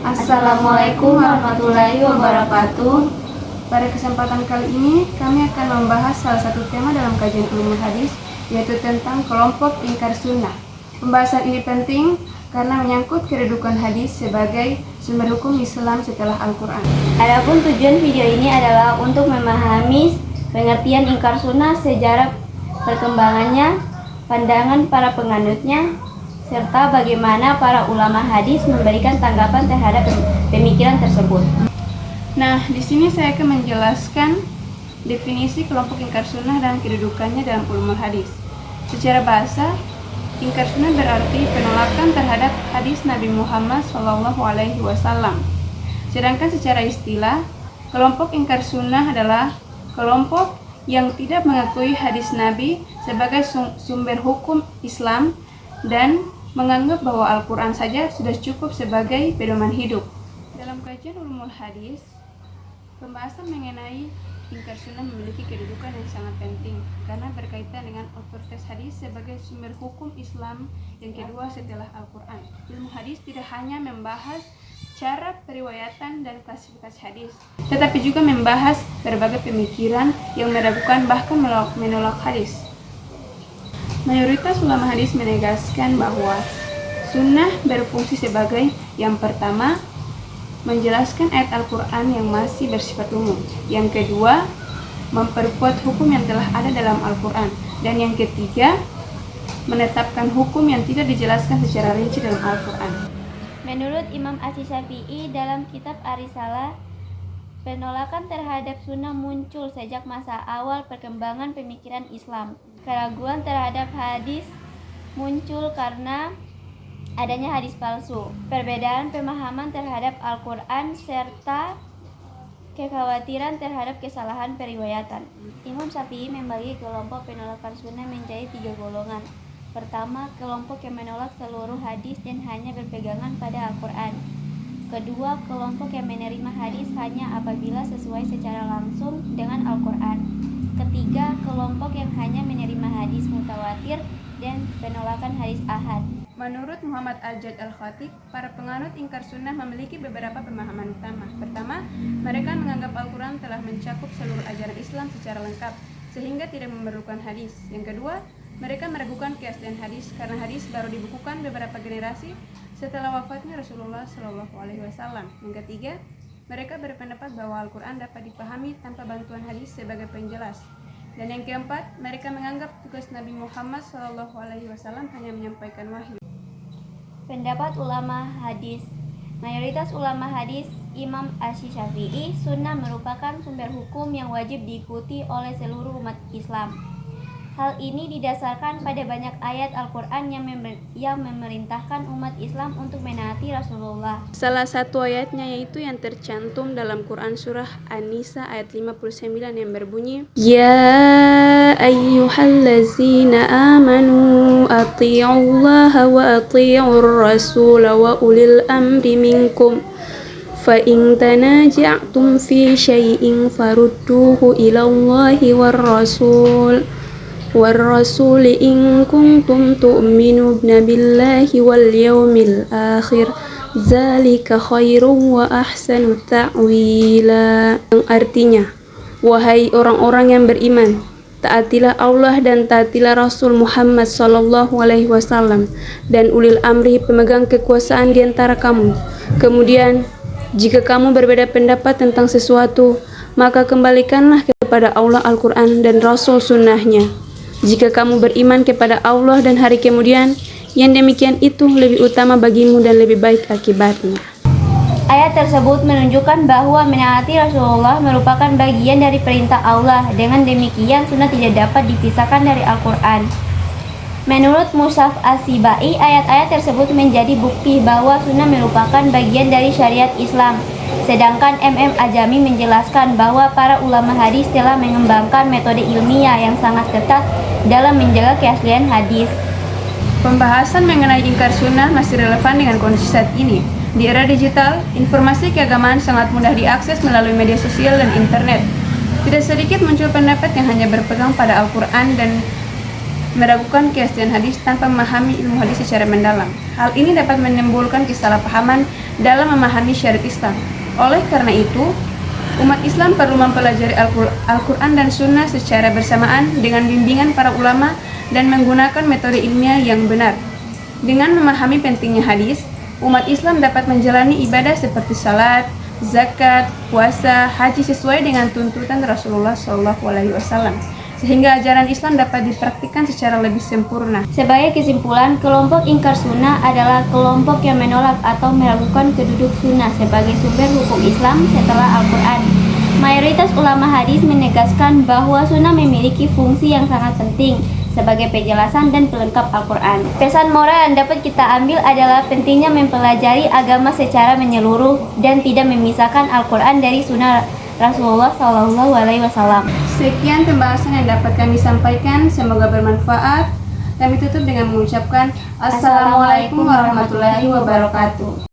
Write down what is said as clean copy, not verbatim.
Assalamualaikum warahmatullahi wabarakatuh. Pada kesempatan kali ini, kami akan membahas salah satu tema dalam kajian ulumul hadis, yaitu tentang kelompok ingkar sunnah. Pembahasan ini penting karena menyangkut kedudukan hadis sebagai sumber hukum Islam setelah Al-Quran. Adapun tujuan video ini adalah untuk memahami pengertian ingkar sunnah, sejarah perkembangannya, pandangan para penganutnya, serta bagaimana para ulama hadis memberikan tanggapan terhadap pemikiran tersebut. Nah, di sini saya akan menjelaskan definisi kelompok ingkar sunnah dan kedudukannya dalam ulumul hadis. Secara bahasa, ingkar sunnah berarti penolakan terhadap hadis Nabi Muhammad SAW. Sedangkan secara istilah, kelompok ingkar sunnah adalah kelompok yang tidak mengakui hadis Nabi sebagai sumber hukum Islam dan menganggap bahwa Al-Quran saja sudah cukup sebagai pedoman hidup. Dalam kajian ulumul hadis, pembahasan mengenai ingkar sunnah memiliki kedudukan yang sangat penting karena berkaitan dengan otoritas hadis sebagai sumber hukum Islam yang kedua setelah Al-Quran. Ilmu hadis tidak hanya membahas cara periwayatan dan klasifikasi hadis, tetapi juga membahas berbagai pemikiran yang meragukan bahkan menolak hadis. Mayoritas ulama hadis menegaskan bahwa sunnah berfungsi sebagai yang pertama, menjelaskan ayat Al-Quran yang masih bersifat umum. Yang kedua, memperkuat hukum yang telah ada dalam Al-Quran. Dan yang ketiga, menetapkan hukum yang tidak dijelaskan secara rinci dalam Al-Quran. Menurut Imam Asy-Syafi'i dalam kitab Ar-Risalah, penolakan terhadap sunnah muncul sejak masa awal perkembangan pemikiran Islam. Keraguan terhadap hadis muncul karena adanya hadis palsu, perbedaan pemahaman terhadap Al-Quran, serta kekhawatiran terhadap kesalahan periwayatan. Imam Syafi'i membagi kelompok penolakan sunnah menjadi 3 golongan. Pertama, kelompok yang menolak seluruh hadis dan hanya berpegangan pada Al-Quran. Kedua, kelompok yang menerima hadis hanya apabila sesuai secara langsung dengan Al-Quran. Ketiga, kelompok yang hanya menerima hadis mutawatir dan penolakan hadis ahad. Menurut Muhammad Al-Jad Al-Khatib, para penganut ingkar sunnah memiliki beberapa pemahaman utama. Pertama, mereka menganggap Al-Quran telah mencakup seluruh ajaran Islam secara lengkap, sehingga tidak memerlukan hadis. Yang kedua, mereka meragukan keaslian hadis karena hadis baru dibukukan beberapa generasi setelah wafatnya Rasulullah SAW. Yang ketiga, mereka berpendapat bahwa Al-Quran dapat dipahami tanpa bantuan hadis sebagai penjelas. Dan yang keempat, mereka menganggap tugas Nabi Muhammad SAW hanya menyampaikan wahyu. Pendapat ulama hadis. Mayoritas ulama hadis Imam Asy-Syafi'i, sunnah merupakan sumber hukum yang wajib diikuti oleh seluruh umat Islam. Hal ini didasarkan pada banyak ayat Al-Quran yang memerintahkan umat Islam untuk menaati Rasulullah. Salah satu ayatnya yaitu yang tercantum dalam Quran surah An-Nisa ayat 59 yang berbunyi, Ya ayyuhallazina amanu ati'ullaha wa ati'ur rasul wa ulil amri minkum fa in tanaja'tum fi syai'in farudduhu ilallahi war rasul in kuntum tu'minuna billahi wal yawmil akhir zalika khairun wa ahsanu ta'wila. Yang artinya, wahai orang-orang yang beriman, taatilah Allah dan taatilah Rasul Muhammad SAW dan ulil amri, pemegang kekuasaan di antara kamu. Kemudian, jika kamu berbeda pendapat tentang sesuatu, maka kembalikanlah kepada Allah Al-Quran dan Rasul sunnahnya. Jika kamu beriman kepada Allah dan hari kemudian, yang demikian itu lebih utama bagimu dan lebih baik akibatnya. Ayat tersebut menunjukkan bahwa menaati Rasulullah merupakan bagian dari perintah Allah. Dengan demikian, sunnah tidak dapat dipisahkan dari Al-Quran. Menurut Mushaf As-Sibai, ayat-ayat tersebut menjadi bukti bahwa sunnah merupakan bagian dari syariat Islam. Sedangkan MM Ajami menjelaskan bahwa para ulama hadis telah mengembangkan metode ilmiah yang sangat ketat dalam menjaga keaslian hadis. Pembahasan mengenai ingkar sunnah masih relevan dengan kondisi saat ini. Di era digital, informasi keagamaan sangat mudah diakses melalui media sosial dan internet. Tidak sedikit muncul pendapat yang hanya berpegang pada Al-Quran dan meragukan keaslian hadis tanpa memahami ilmu hadis secara mendalam. Hal ini dapat menimbulkan kesalahpahaman dalam memahami syariat Islam. Oleh karena itu, umat Islam perlu mempelajari Al-Quran dan Sunnah secara bersamaan dengan bimbingan para ulama dan menggunakan metode ilmiah yang benar. Dengan memahami pentingnya hadis, umat Islam dapat menjalani ibadah seperti salat, zakat, puasa, haji sesuai dengan tuntutan Rasulullah SAW, sehingga ajaran Islam dapat dipraktikkan secara lebih sempurna. Sebagai kesimpulan, kelompok ingkar sunnah adalah kelompok yang menolak atau meragukan keduduk sunnah sebagai sumber hukum Islam setelah Al-Quran. Mayoritas ulama hadis menegaskan bahwa sunnah memiliki fungsi yang sangat penting sebagai penjelasan dan pelengkap Al-Quran. Pesan moral yang dapat kita ambil adalah pentingnya mempelajari agama secara menyeluruh dan tidak memisahkan Al-Quran dari sunnah Rasulullah SAW. Sekian pembahasan yang dapat kami sampaikan, semoga bermanfaat. Kami tutup dengan mengucapkan Assalamualaikum warahmatullahi wabarakatuh.